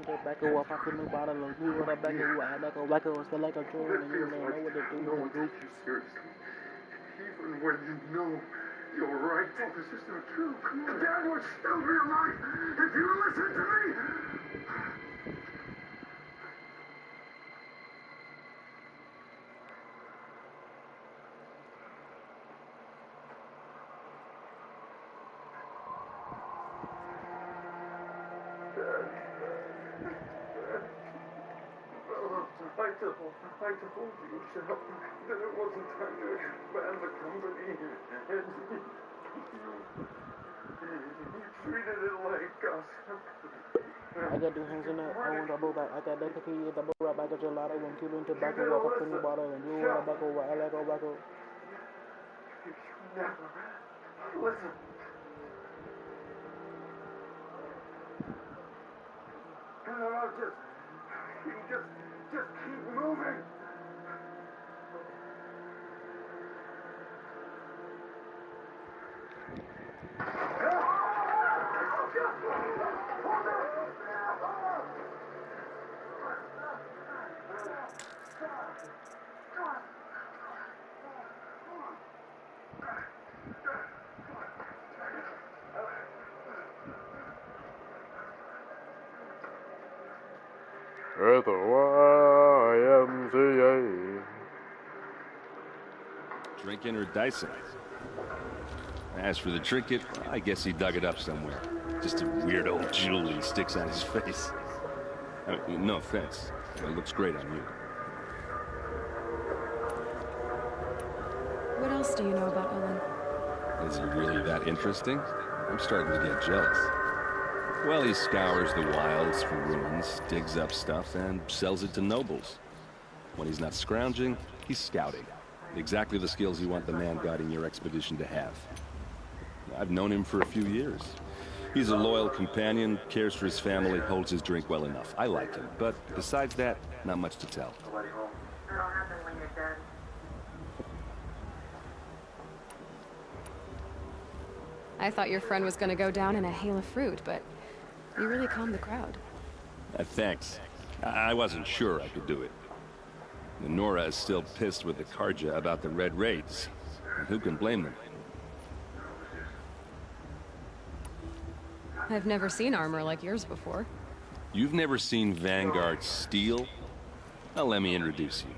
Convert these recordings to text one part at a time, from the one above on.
tobacco off, I put new bottle of weed with a back of I like a wacko, it's like a drone, and you don't know what to do. No one takes you seriously. Even when you know you're right. Oh, this is not true. Come on. Dad would still be alive if you listen to me. I told you, Shep, that it wasn't time to expand the company. And you treated it like gossip. I got two hands in the I want double back. I got that key double wrap. I got gelato and two in tobacco off, I put new bottle and blue tobacco. I like a wacko. You never listen. No, just keep moving. At the YMCA. Drinking or dicing? As for the trinket, I guess he dug it up somewhere. Just a weird old jewel he sticks on his face. No offense. It looks great on you. What else do you know about Olin? Is he really that interesting? I'm starting to get jealous. Well, he scours the wilds for ruins, digs up stuff, and sells it to nobles. When he's not scrounging, he's scouting. Exactly the skills you want the man guiding your expedition to have. I've known him for a few years. He's a loyal companion, cares for his family, holds his drink well enough. I like him, but besides that, not much to tell. That'll happen when you're done. I thought your friend was gonna go down in a hail of fruit, but you really calmed the crowd. Thanks. I wasn't sure I could do it. Nora is still pissed with the Carja about the Red Raids. And who can blame them? I've never seen armor like yours before. You've never seen Vanguard steel? Well, let me introduce you.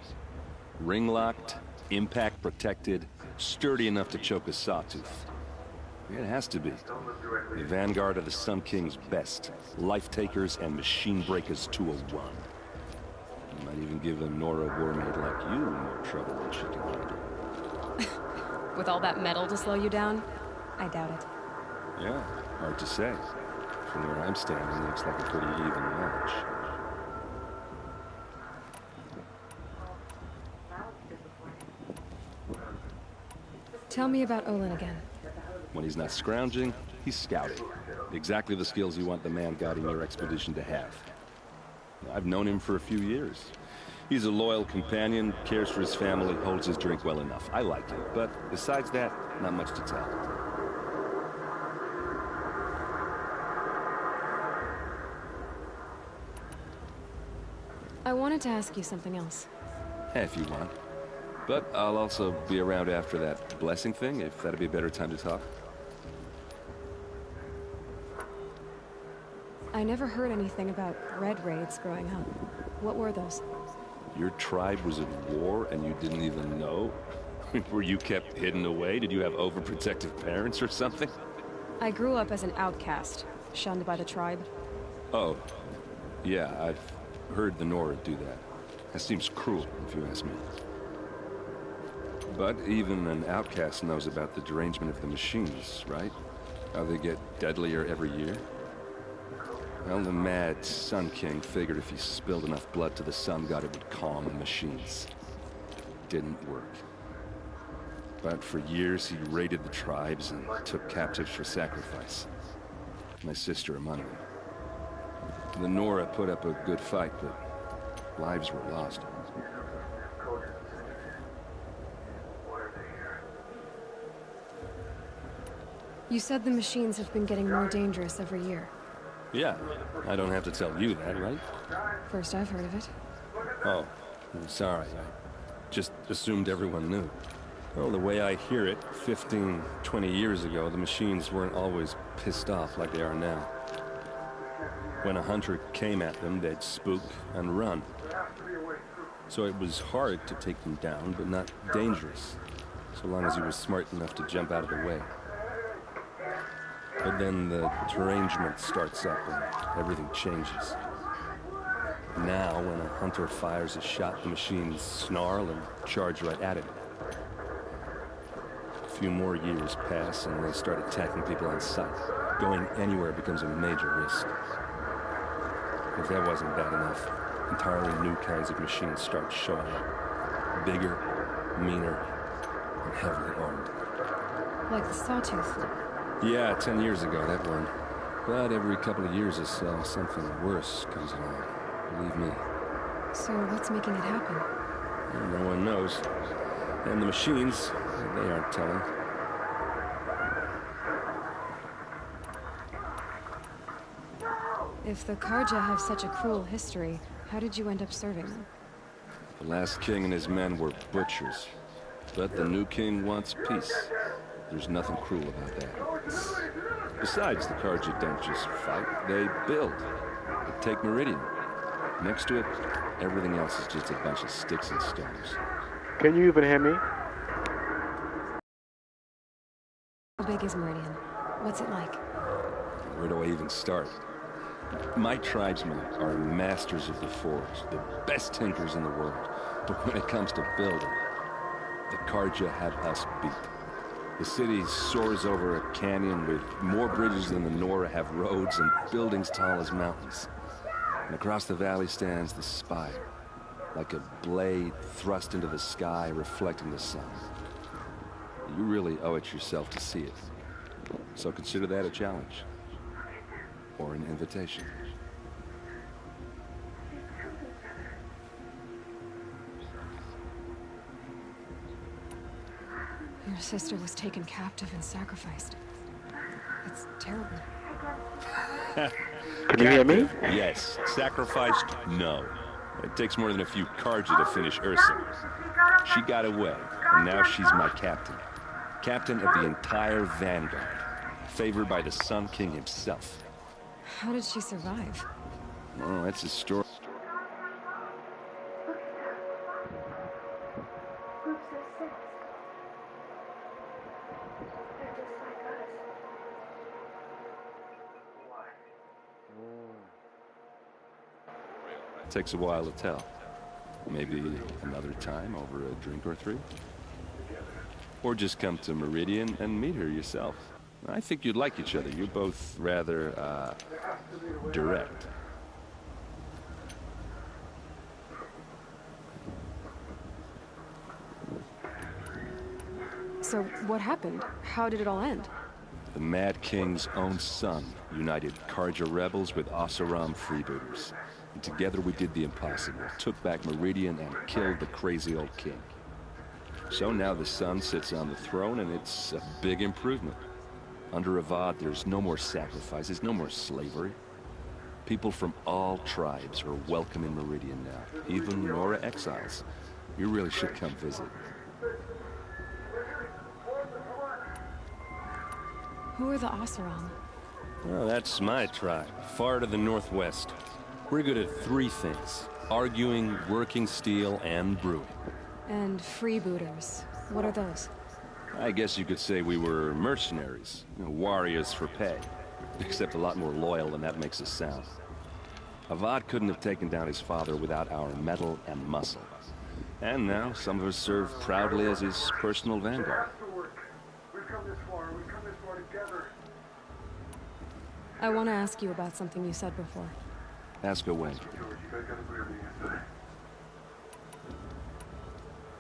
Ring-locked, impact-protected, sturdy enough to choke a sawtooth. It has to be. The Vanguard of the Sun King's best. Life-takers and machine-breakers to a one. You might even give a Nora warmaid like you more trouble than she can handle. With all that metal to slow you down? I doubt it. Yeah, hard to say. From where I'm standing, looks like a pretty even match. Tell me about Olin again. When he's not scrounging, he's scouting. Exactly the skills you want the man guiding your expedition to have. I've known him for a few years. He's a loyal companion, cares for his family, holds his drink well enough. I like him, but besides that, not much to tell. I wanted to ask you something else. If you want. But I'll also be around after that blessing thing, if that'd be a better time to talk. I never heard anything about Red Raids growing up. What were those? Your tribe was at war and you didn't even know? Were you kept hidden away? Did you have overprotective parents or something? I grew up as an outcast, shunned by the tribe. Oh, yeah, I've heard the Nora do that. That seems cruel, if you ask me. But even an outcast knows about the derangement of the machines, right? How they get deadlier every year? Well, the mad Sun King figured if he spilled enough blood to the Sun God, it would calm the machines. Didn't work. But for years, he raided the tribes and took captives for sacrifice. My sister among them. The Nora put up a good fight, but lives were lost. You said the machines have been getting more dangerous every year. Yeah, I don't have to tell you that, right? First I've heard of it. Oh, I'm sorry. I just assumed everyone knew. Well, the way I hear it, 15, 20 years ago, the machines weren't always pissed off like they are now. When a hunter came at them, they'd spook and run. So it was hard to take them down, but not dangerous, so long as he was smart enough to jump out of the way. But then the derangement starts up and everything changes. Now, when a hunter fires a shot, the machines snarl and charge right at him. A few more years pass and they start attacking people on sight. Going anywhere becomes a major risk. If that wasn't bad enough, entirely new kinds of machines start showing up. Bigger, meaner, and heavily armed. Like the Sawtooth. Yeah, 10 years ago, that one. But every couple of years or so, something worse comes along. Believe me. So what's making it happen? Well, no one knows. And the machines, they aren't telling. If the Karja have such a cruel history, how did you end up serving them? The last king and his men were butchers. But the new king wants peace. There's nothing cruel about that. Besides, the Karja don't just fight, they build. They take Meridian. Next to it, everything else is just a bunch of sticks and stones. Can you even hear me? How big is Meridian? What's it like? Where do I even start? My tribesmen are masters of the forge, the best tinkers in the world. But when it comes to building, the Karja have us beat. The city soars over a canyon with more bridges than the Nora have roads and buildings tall as mountains. And across the valley stands the spire, like a blade thrust into the sky reflecting the sun. You really owe it yourself to see it. So consider that a challenge. Or an invitation. Your sister was taken captive and sacrificed. It's terrible. Can you hear me? Yes. Sacrificed? No. It takes more than a few Karja to finish Ursa. She got away, and now she's my captain. Captain of the entire Vanguard. Favored by the Sun King himself. How did she survive? Oh, that's a story. Takes a while to tell. Maybe another time over a drink or three. Or just come to Meridian and meet her yourself. I think you'd like each other. You're both rather, direct. So what happened? How did it all end? The Mad King's own son united Karja rebels with Oseram freebooters. And together we did the impossible, took back Meridian and killed the crazy old king. So now the son sits on the throne and it's a big improvement. Under Avad, there's no more sacrifices, no more slavery. People from all tribes are welcome in Meridian now, even Nora exiles. You really should come visit. Who are the Oseram? Well, that's my tribe, far to the northwest. We're good at three things: arguing, working steel, and brewing. And freebooters. What are those? I guess you could say we were mercenaries, warriors for pay. Except a lot more loyal than that makes us sound. Avad couldn't have taken down his father without our metal and muscle. And now, some of us serve proudly as his personal vanguard. We've come this far together. I want to ask you about something you said before. Ask away.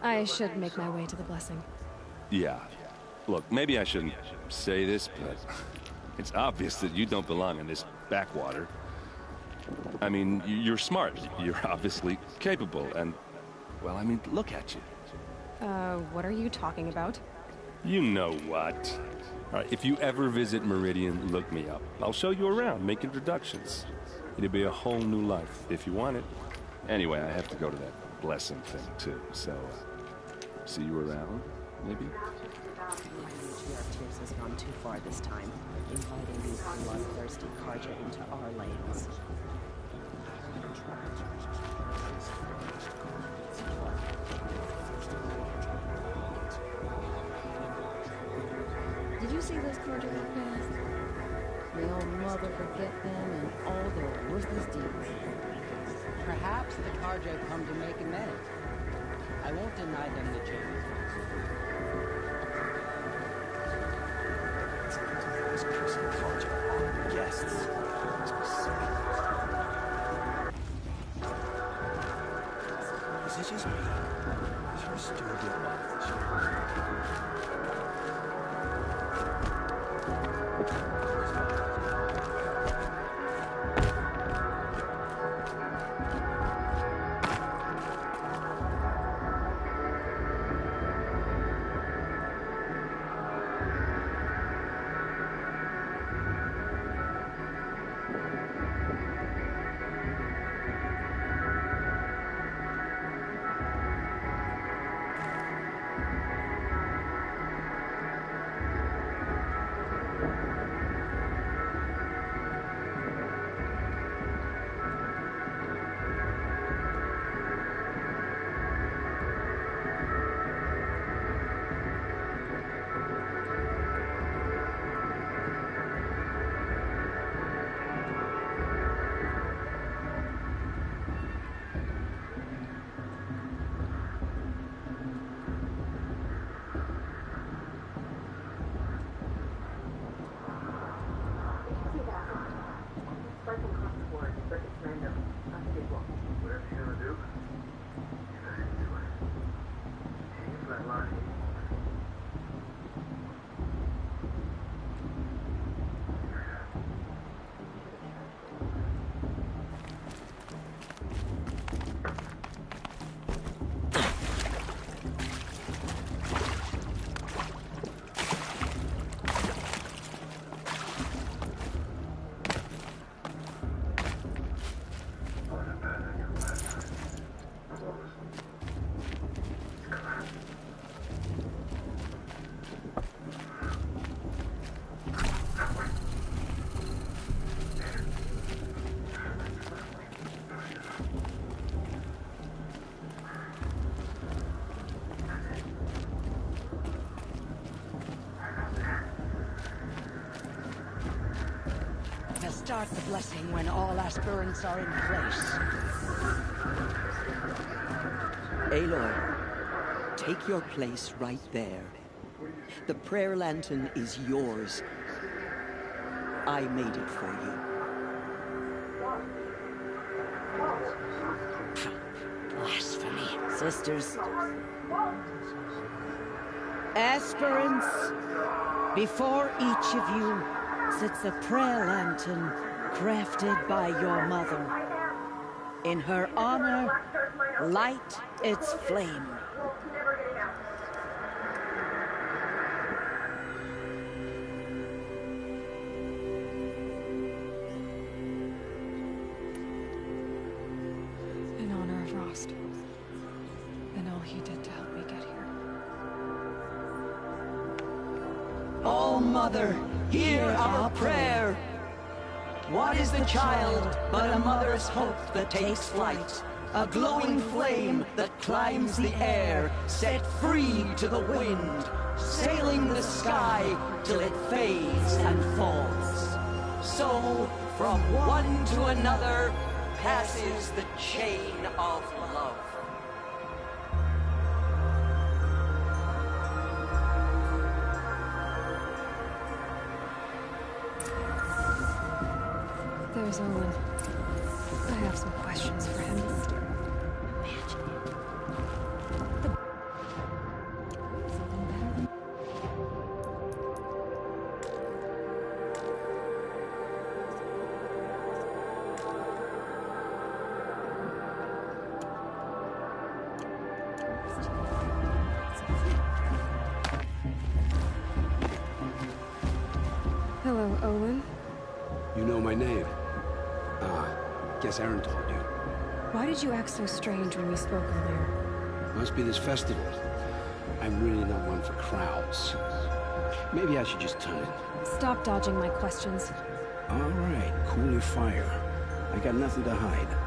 I should make my way to the blessing. Yeah. Look, maybe I shouldn't say this, but it's obvious that you don't belong in this backwater. I mean, you're smart. You're obviously capable, and, well, I mean, look at you. What are you talking about? You know what? All right, if you ever visit Meridian, look me up. I'll show you around, make introductions. It'll be a whole new life, if you want it. Anyway, I have to go to that blessing thing, too, so, see you around, maybe? Tibbs has gone too far this time, inviting these bloodthirsty Carja into our lanes. Did you see those Carja walk past? May old mother forget them and all their worthless deeds. Perhaps the Carja come to make amends. I won't deny them the chance. These cursed Carja are guests. Is it just me? Is her still a bit off this year? Start the blessing when all aspirants are in place. Aloy, take your place right there. The prayer lantern is yours. I made it for you. Blasphemy. Sisters, Aspirants, before each of you sits a prayer lantern crafted by your mother. In her honor, light its flame. In honor of Rost. And all he did to help me get here. Oh, Mother, hear our prayer. What is the child but a mother's hope that takes flight? A glowing flame that climbs the air, set free to the wind, sailing the sky till it fades and falls. So, from one to another, passes the chain of love. There's Owen. I have some questions for him. Imagine it. Something better than... Hello, Olin. You know my name? Guess Aaron told you. Why did you act so strange when we spoke earlier? Must be this festival. I'm really not one for crowds. Maybe I should just tune in. Stop dodging my questions. All right, cool your fire. I got nothing to hide.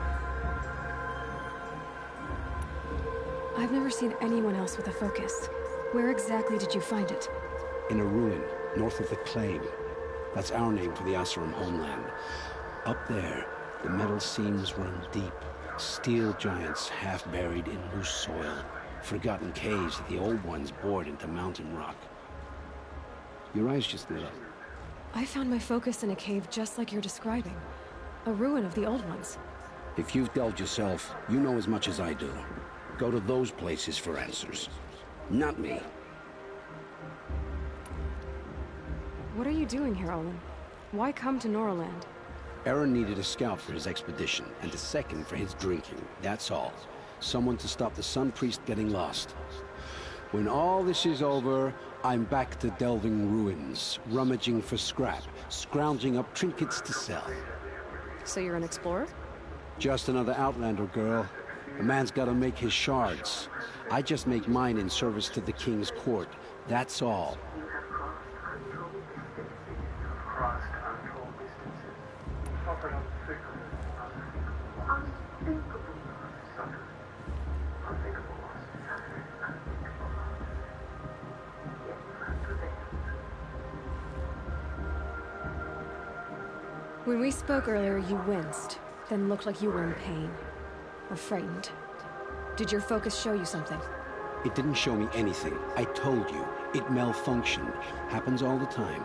I've never seen anyone else with a focus. Where exactly did you find it? In a ruin, north of the Claim. That's our name for the Oseram homeland. Up there, the metal seams run deep. Steel giants half buried in loose soil. Forgotten caves that the old ones bored into mountain rock. Your eyes just lit up. I found my focus in a cave just like you're describing. A ruin of the old ones. If you've delved yourself, you know as much as I do. Go to those places for answers. Not me. What are you doing here, Olin? Why come to Norland? Aaron needed a scout for his expedition, and a second for his drinking. That's all. Someone to stop the Sun Priest getting lost. When all this is over, I'm back to delving ruins, rummaging for scrap, scrounging up trinkets to sell. So you're an explorer? Just another Outlander, girl. A man's gotta make his shards. I just make mine in service to the King's court. That's all. When we spoke earlier, you winced, then looked like you were in pain. Or frightened. Did your focus show you something? It didn't show me anything. I told you. It malfunctioned. Happens all the time.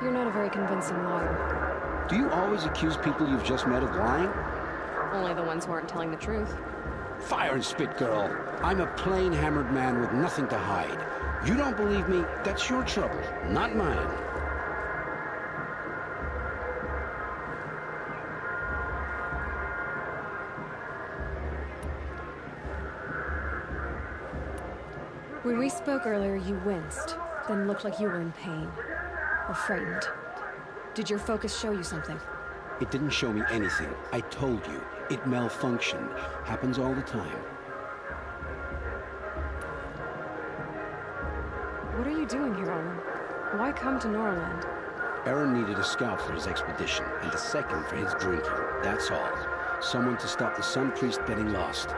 You're not a very convincing liar. Do you always accuse people you've just met of lying? Only the ones who aren't telling the truth. Fire and spit, girl. I'm a plain hammered man with nothing to hide. You don't believe me? That's your trouble, not mine. When we spoke earlier, you winced, then looked like you were in pain. Or frightened. Did your focus show you something? It didn't show me anything. I told you. It malfunctioned. Happens all the time. What are you doing here, Olin? Why come to Norland? Aaron needed a scout for his expedition, and a second for his drinking. That's all. Someone to stop the Sun Priest getting lost.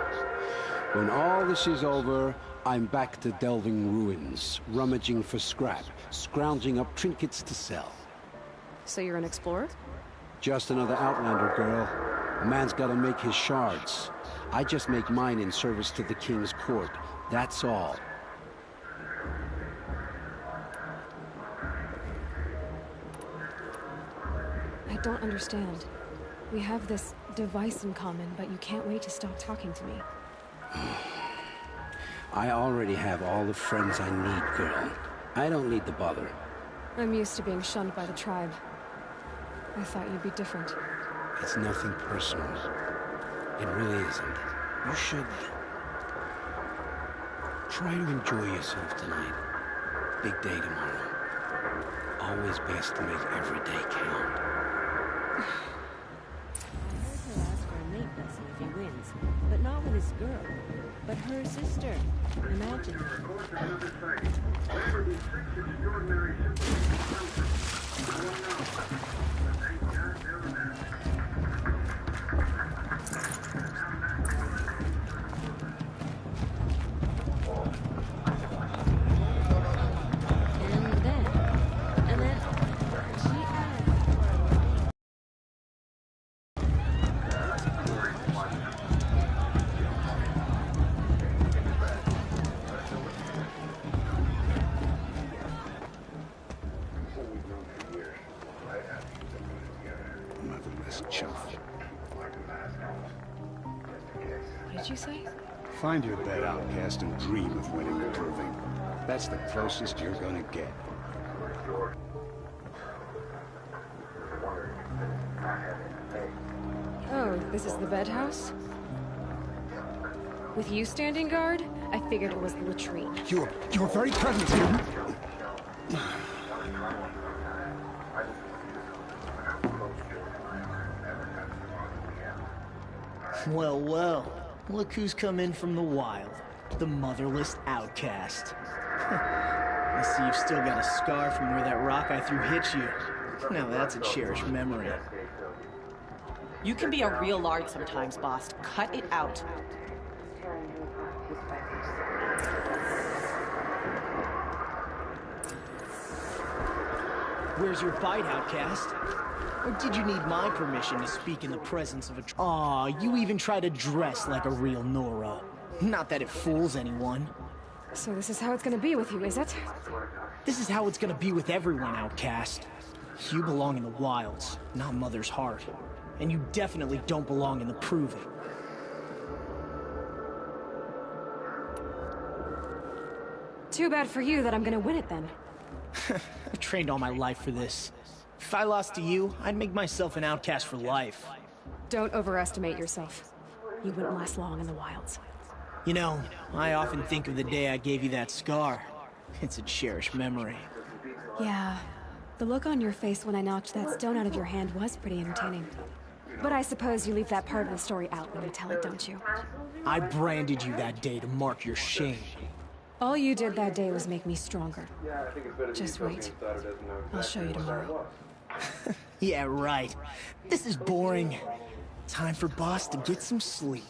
When all this is over, I'm back to delving ruins, rummaging for scrap, scrounging up trinkets to sell. So you're an explorer? Just another Outlander, girl. A man's gotta make his shards. I just make mine in service to the King's court. That's all. I don't understand. We have this device in common, but you can't wait to stop talking to me. I already have all the friends I need, girl. I don't need the bother. I'm used to being shunned by the tribe. I thought you'd be different. It's nothing personal. It really isn't. You should try to enjoy yourself tonight. Big day tomorrow. Always best to make every day count. I heard her ask for a mate blessing if he wins, but not with his girl, but her sister. Imagine What did you say? Find your dead outcast and dream of winning the proving. That's the closest you're gonna get. Oh, this is the bed house? With you standing guard, I figured it was the latrine. Your very presence here. Well, well. Look who's come in from the wild. The motherless outcast. I see you've still got a scar from where that rock I threw hit you. Now that's a cherished memory. You can be a real lard sometimes, boss. Cut it out. Where's your bite, outcast? Or did you need my permission to speak in the presence of a... Aw, you even try to dress like a real Nora. Not that it fools anyone. So this is how it's gonna be with you, is it? This is how it's gonna be with everyone, outcast. You belong in the wilds, not Mother's heart. And you definitely don't belong in the Proving. Too bad for you that I'm gonna win it then. I've trained all my life for this. If I lost to you, I'd make myself an outcast for life. Don't overestimate yourself. You wouldn't last long in the wilds. You know, I often think of the day I gave you that scar. It's a cherished memory. Yeah. The look on your face when I knocked that stone out of your hand was pretty entertaining. But I suppose you leave that part of the story out when you tell it, don't you? I branded you that day to mark your shame. All you did that day was make me stronger. Just wait. I'll show you tomorrow. Yeah, right. This is boring. Time for Boss to get some sleep.